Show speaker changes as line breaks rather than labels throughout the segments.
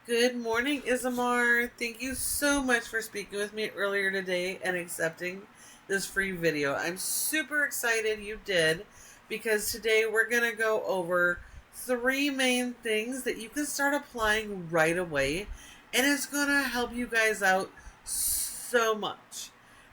Good morning, 𝙤𝙪𝙨𝙨. Thank you so much for speaking with me earlier today and accepting this free video. I'm super excited you did, because today we're going to go over 3 main things that you can start applying right away, and it's going to help you guys out so much.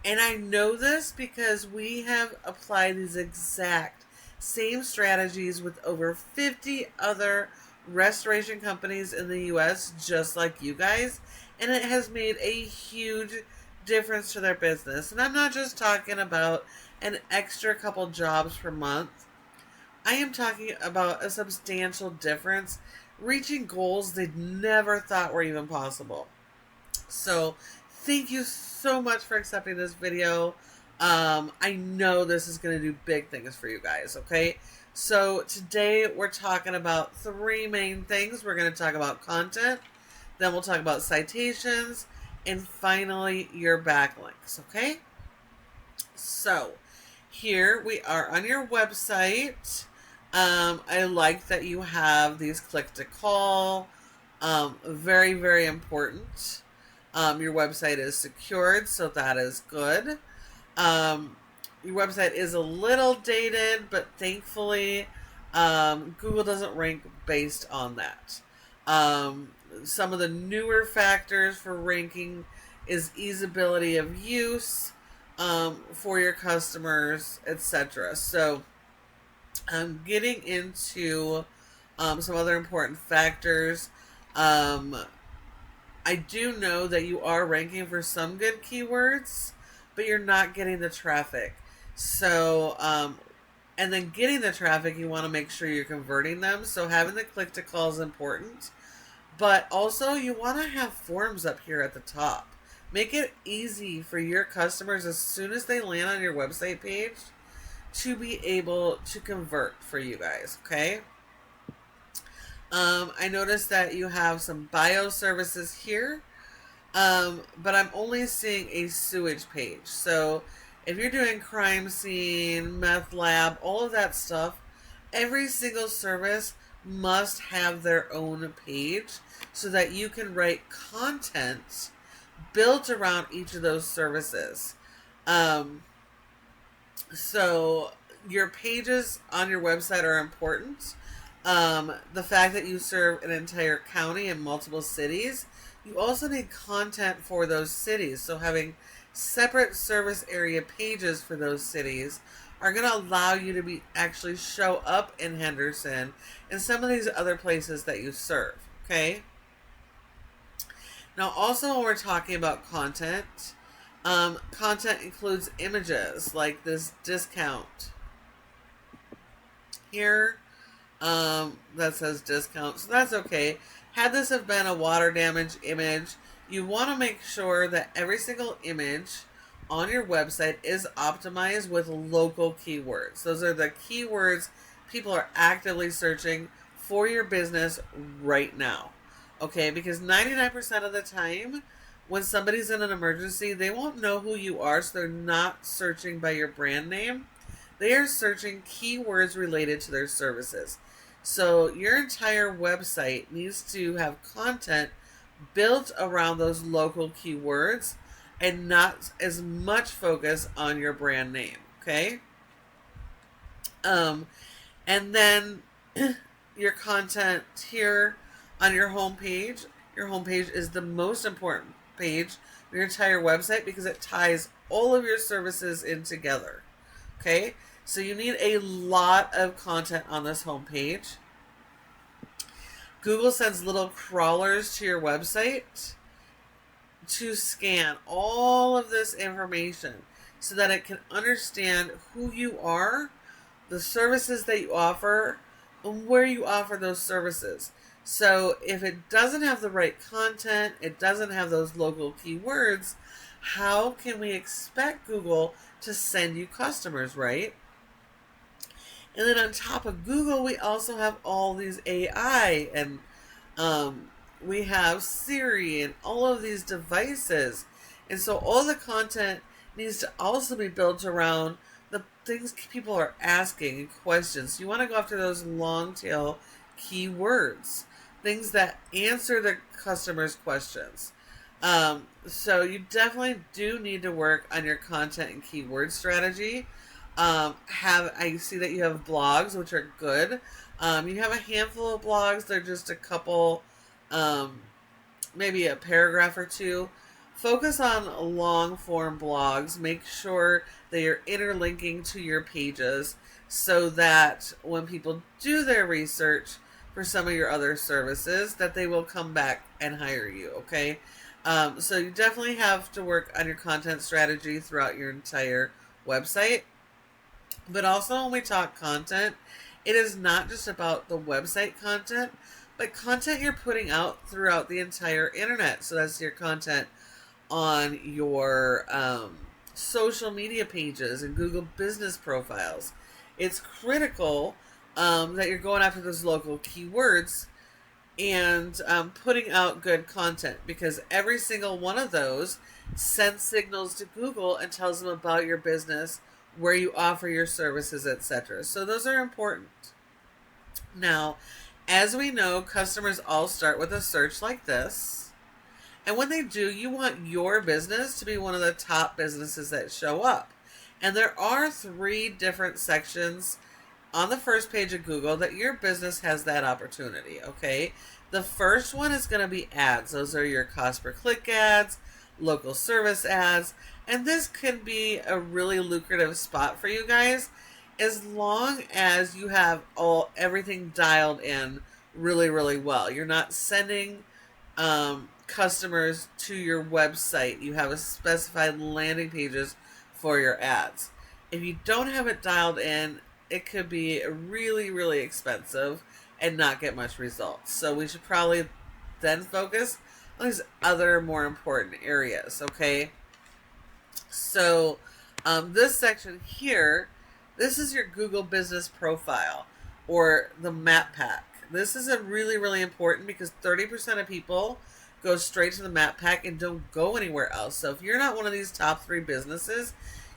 And I know this because we have applied these exact same strategies with over 50 other restoration companies in the US, just like you guys, and it has made a huge difference to their business. And I'm not just talking about an extra couple jobs per month. I am talking about a substantial difference, reaching goals they'd never thought were even possible. So thank you so much for accepting this video. I know this is going to do big things for you guys, okay? So today we're talking about 3 main things. We're going to talk about content, then we'll talk about citations, and finally your backlinks, okay? So here we are on your website. I like that you have these click to call. Very, very important. Your website is secured, so that is good. Your website is a little dated, but thankfully Google doesn't rank based on that. Some of the newer factors for ranking is easeability of use for your customers, etc. So I'm getting into some other important factors. I do know that you are ranking for some good keywords, but you're not getting the traffic. So, and then getting the traffic, you want to make sure you're converting them. So having the click to call is important, but also you want to have forms up here at the top. Make it easy for your customers as soon as they land on your website page to be able to convert for you guys, okay? I noticed that you have some bio services here, but I'm only seeing a sewage page. So if you're doing crime scene, meth lab, all of that stuff, every single service must have their own page so that you can write content built around each of those services. So your pages on your website are important. The fact that you serve an entire county and multiple cities, you also need content for those cities. So having separate service area pages for those cities are going to allow you to actually show up in Henderson and some of these other places that you serve, okay? Now, also when we're talking about content, content includes images like this discount here that says discount, so that's okay. Had this have been a water damage image, you want to make sure that every single image on your website is optimized with local keywords. Those are the keywords people are actively searching for your business right now. Okay, because 99% of the time when somebody's in an emergency, they won't know who you are, so they're not searching by your brand name. They are searching keywords related to their services. So your entire website needs to have content built around those local keywords and not as much focus on your brand name, okay? And then your content here on your homepage. Your homepage is the most important page of your entire website because it ties all of your services in together, okay? So you need a lot of content on this homepage. Google sends little crawlers to your website to scan all of this information so that it can understand who you are, the services that you offer, and where you offer those services. So if it doesn't have the right content, it doesn't have those local keywords, how can we expect Google to send you customers, right? And then on top of Google, we also have all these AI, and we have Siri and all of these devices. And so all the content needs to also be built around the things people are asking and questions. You want to go after those long tail keywords. things that answer the customer's questions. So you definitely do need to work on your content and keyword strategy. I see that you have blogs, which are good. You have a handful of blogs. They're just a couple, maybe a paragraph or two. Focus on long form blogs. Make sure that you're interlinking to your pages so that when people do their research for some of your other services, that they will come back and hire you, okay? So you definitely have to work on your content strategy throughout your entire website. But also when we talk content, it is not just about the website content, but content you're putting out throughout the entire internet. So that's your content on your social media pages and Google business profiles. It's critical that you're going after those local keywords and putting out good content, because every single one of those sends signals to Google and tells them about your business, where you offer your services, etc. So those are important. Now, as we know, customers all start with a search like this. And when they do, you want your business to be one of the top businesses that show up. And there are 3 different sections on the first page of Google that your business has that opportunity, okay? The first one is going to be ads. Those are your cost per click ads, local service ads, and this can be a really lucrative spot for you guys as long as you have everything dialed in really, really well. You're not sending customers to your website. You have a specified landing pages for your ads. If you don't have it dialed in, it could be really, really expensive and not get much results. So we should probably then focus on these other more important areas, okay? So this section here, this is your Google business profile or the map pack. This is a really, really important because 30% of people go straight to the map pack and don't go anywhere else. So if you're not one of these top 3 businesses,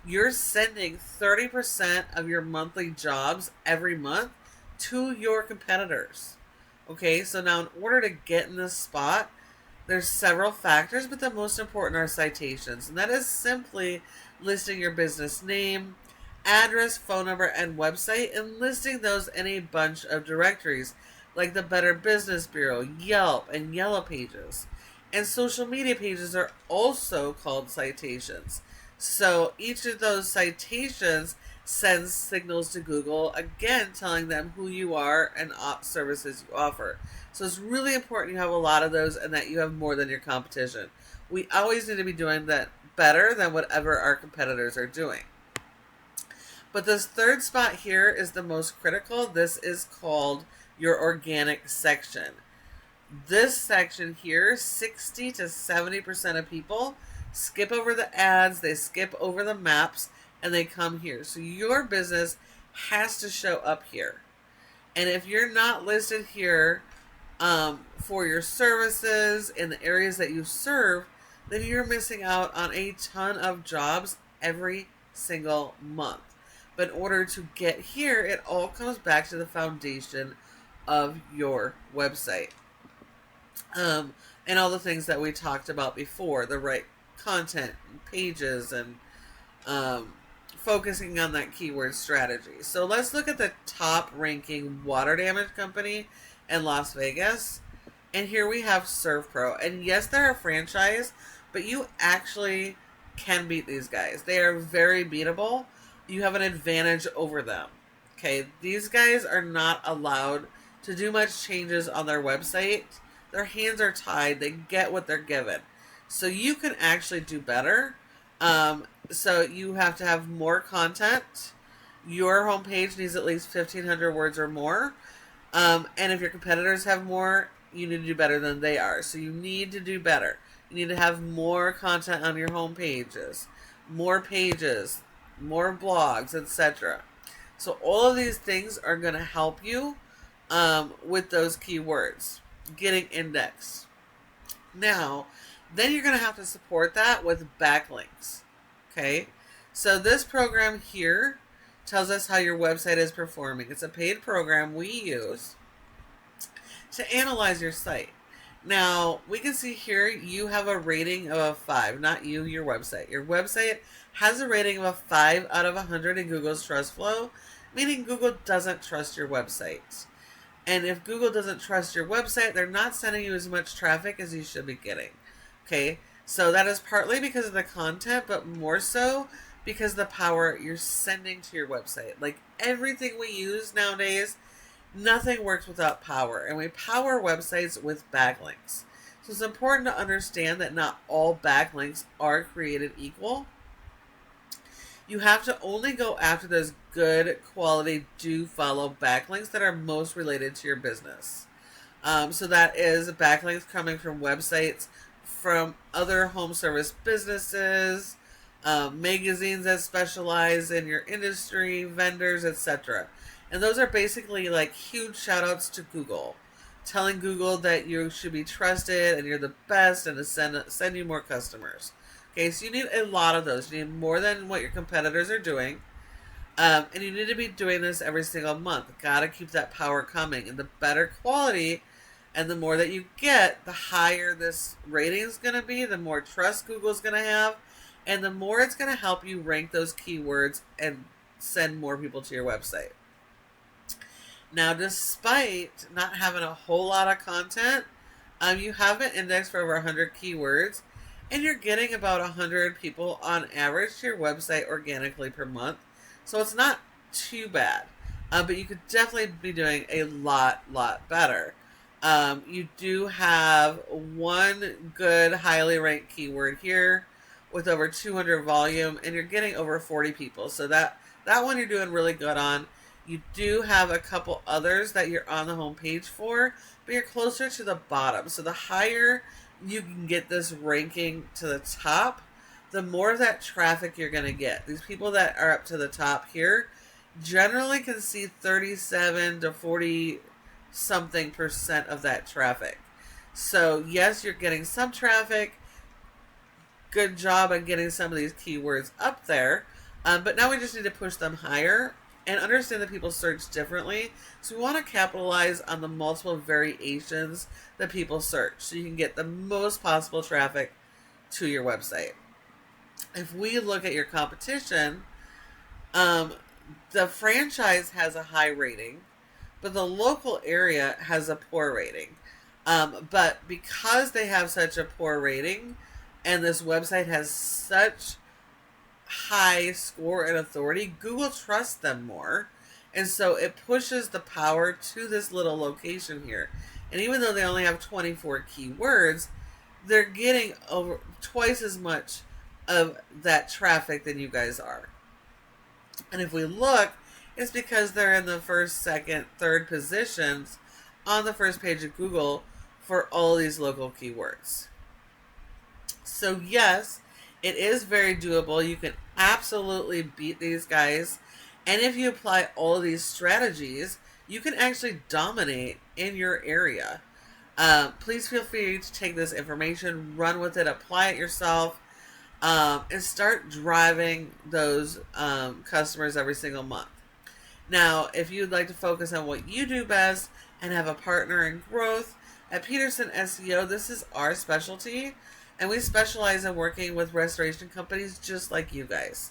you're sending 30% of your monthly jobs every month to your competitors. Okay, so now in order to get in this spot, there's several factors, but the most important are citations. And that is simply listing your business name, address, phone number, and website, and listing those in a bunch of directories like the Better Business Bureau, Yelp, and Yellow Pages. And social media pages are also called citations. So each of those citations sends signals to Google, again telling them who you are and services you offer. So it's really important you have a lot of those and that you have more than your competition. We always need to be doing that better than whatever our competitors are doing. But this third spot here is the most critical. This is called your organic section. This section here, 60 to 70% of people skip over the ads, they skip over the maps, and they come here. So your business has to show up here. And if you're not listed here for your services in the areas that you serve, then you're missing out on a ton of jobs every single month. But in order to get here, it all comes back to the foundation of your website. And all the things that we talked about before, the right content, pages, and focusing on that keyword strategy. So let's look at the top ranking water damage company in Las Vegas. And here we have ServPro. And yes, they're a franchise, but you actually can beat these guys. They are very beatable. You have an advantage over them. Okay, these guys are not allowed to do much changes on their website. Their hands are tied. They get what they're given. So you can actually do better. So you have to have more content. Your homepage needs at least 1,500 words or more. And if your competitors have more, you need to do better than they are. So you need to do better. You need to have more content on your home pages, more blogs, etc. So all of these things are going to help you with those keywords, getting indexed. Now, then you're going to have to support that with backlinks. Okay, so this program here tells us how your website is performing. It's a paid program we use to analyze your site. Now, we can see here you have a rating of a 5, not you, your website. Your website has a rating of a 5 out of 100 in Google's Trust Flow, meaning Google doesn't trust your website. And if Google doesn't trust your website, they're not sending you as much traffic as you should be getting. Okay, so that is partly because of the content, but more so because of the power you're sending to your website. Like everything we use nowadays, nothing works without power, and we power websites with backlinks. So it's important to understand that not all backlinks are created equal. You have to only go after those good quality do follow backlinks that are most related to your business. So that is backlinks coming from websites from other home service businesses, magazines that specialize in your industry, vendors, etc. And those are basically like huge shout outs to Google, telling Google that you should be trusted and you're the best and to send you more customers. Okay, so you need a lot of those. You need more than what your competitors are doing. And you need to be doing this every single month. Got to keep that power coming. And the better quality and the more that you get, the higher this rating is going to be, the more trust Google's going to have, and the more it's going to help you rank those keywords and send more people to your website. Now, despite not having a whole lot of content, you have an index for over 100 keywords, and you're getting about 100 people on average to your website organically per month. So it's not too bad, but you could definitely be doing a lot better. You do have one good highly ranked keyword here with over 200 volume, and you're getting over 40 people. So that one you're doing really good on. You do have a couple others that you're on the home page for, but you're closer to the bottom. So the higher you can get this ranking to the top, the more of that traffic you're going to get. These people that are up to the top here generally can see 37 to 40 something % of that traffic. So yes, you're getting some traffic. Good job on getting some of these keywords up there. But now we just need to push them higher and understand that people search differently. So we want to capitalize on the multiple variations that people search so you can get the most possible traffic to your website. If we look at your competition, the franchise has a high rating, but the local area has a poor rating. But because they have such a poor rating and this website has such high score and authority, Google trusts them more, and so it pushes the power to this little location here. And even though they only have 24 keywords, they're getting over twice as much of that traffic than you guys are. And if we look, it's because they're in the first, second, third positions on the first page of Google for all these local keywords. So yes, it is very doable. You can absolutely beat these guys. And if you apply all of these strategies, you can actually dominate in your area. Please feel free to take this information, run with it, apply it yourself, and start driving those customers every single month. Now, if you'd like to focus on what you do best and have a partner in growth, at Peterson SEO, this is our specialty. And we specialize in working with restoration companies just like you guys.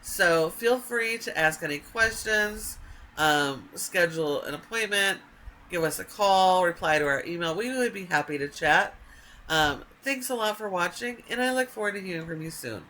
So feel free to ask any questions, schedule an appointment, give us a call, reply to our email. We would be happy to chat. Thanks a lot for watching, and I look forward to hearing from you soon.